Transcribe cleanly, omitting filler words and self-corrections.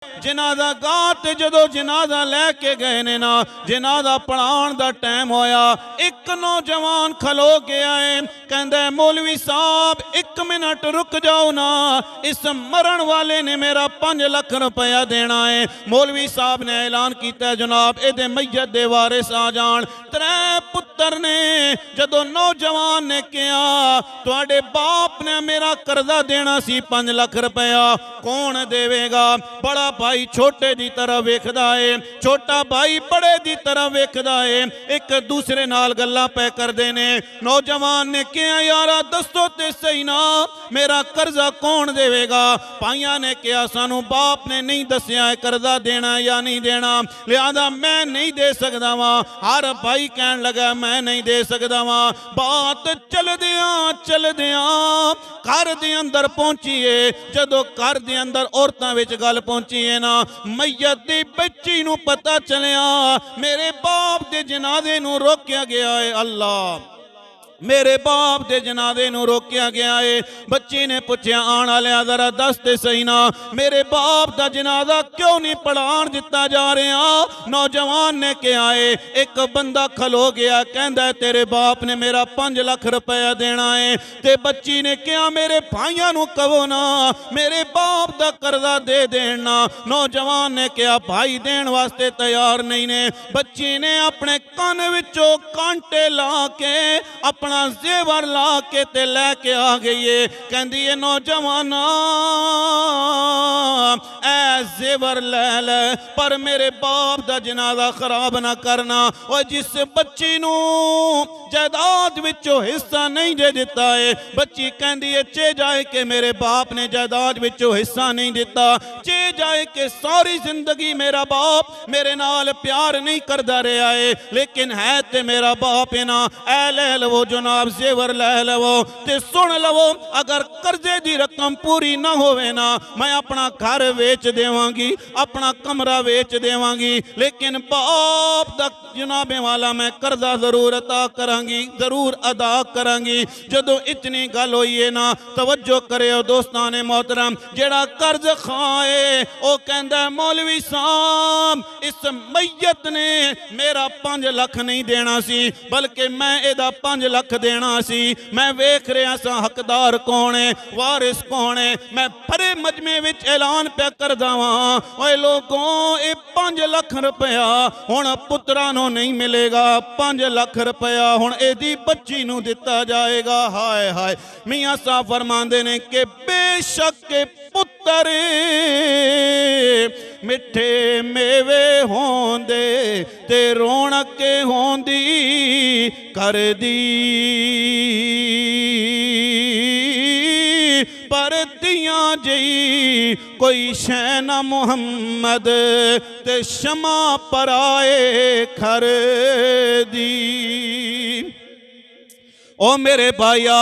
जिन्हां दा गात जदों जनाजा लैके गए ने ना, जनाजा पढ़ाउण दा टाइम होया, एक नौजवान खलो के आए, कहंदा मौलवी साहब 1 मिनट रुक जाओ ना, इस मरण वाले ने मेरा 5 लाख रुपया देना है। मौलवी साहब ने ऐलान किया जनाब इहदे मैयत दे वारिस आ जाण। 3 पुत्र ने। जदों नौजवान ने कहा तुहाडे बाप ने मेरा करजा देना सी 5 लाख रुपया, कौन देवेगा? बड़ा भाई छोटे दी तरह वेखदा है, छोटा भाई बड़े दी तरह वेखदा है, एक दूसरे नाल गल्लां पै करदे ने। नौजवान ने कहा यारा दसो ते सही ना मेरा कर्जा कौन देवेगा? भाइयां ने कहा सानू बाप ने नहीं दसिया है करजा देना या नहीं देना, लिहाजा मैं नहीं दे सकदा वां। हर भाई कहन लगा मैं नहीं दे सकदा वां। बात चलदियां घर दे अंदर पहुंची है। जदों घर दे अंदर औरतां विच गल पहुंची है ना, मैयत दी बच्ची नूं पता चलिया मेरे बाप दे जनाजे नूं रोकिया गया है। अल्लाह मेरे बाप दे जनाजे नूं रोकिया गया है। बच्ची ने पूछया आण वालिया जरा दस ते सही ना मेरे बाप दा जनाजा क्यों नहीं पढ़ाण दिता जा रहा? नौजवान ने कहा है एक बंदा खलो गया कहंदा तेरे बाप ने मेरा 5 लाख रुपया देना है। ते बच्ची ने कहा मेरे भाइयों नूं कहो ना मेरे बाप दा करजा दे देना। नौजवान ने कहा भाई देण वास्ते तैयार नहीं ने। बच्ची ने अपने कान विचों कांटे ला के अपना जेवर ला के ते लैके आ गई है। कहंदी है नौजवाना ऐ जेवर लै ले पर मेरे बाप दा जनाजा खराब ना करना। और जिस बच्ची नूं जायदाद विचों हिस्सा नहीं दे दिता है, बच्ची कहंदी है चे जाए कि मेरे बाप ने जायदाद विचों हिस्सा नहीं दिता, चे जाए कि सारी जिंदगी मेरा बाप मेरे नाल प्यार नहीं करदा रहा है, लेकिन है ते मेरा बाप है ना। ऐ ले लवो जनाब जेवर लै लवो ते सुन लवो अगर कर्जे दी रकम पूरी ना होवे ना मैं अपना घर वेच देवांगी, अपना कमरा वेच देवांगी, लेकिन बाप दा जनाबे वाला मैं कर्जा जरूर अदा करांगी, जरूर अदा करांगी। जदों इतनी गल होई है ना तवज्जो करियो दोस्ताने मोहतरम, जेड़ा कर्ज खाए ओ कहंदा मौलवी साहब इस मैयत ने मेरा 5 लाख नहीं देना सी बल्कि मैं एदा 5 लाख देना सी। मैं वेख रहा सा हकदार कौन है, वारिस कौन है। मैं भरे मजमे विच ऐलान पे कर दवां ओए लोगों ये 5 लाख रुपया हुण पुत्रा नूं नहीं मिलेगा, 5 लाख रुपया हुण एदी बच्ची नूं दिता जाएगा। हाय हाय मियां साहब फरमांदे ने कि बेशक पुत्र मिठे मेवे होंदे ते रौनक होंदी घर दी, पर दियां जई कोई शैना मुहम्मद ते शमा पराए घर दी। ओ मेरे भाइया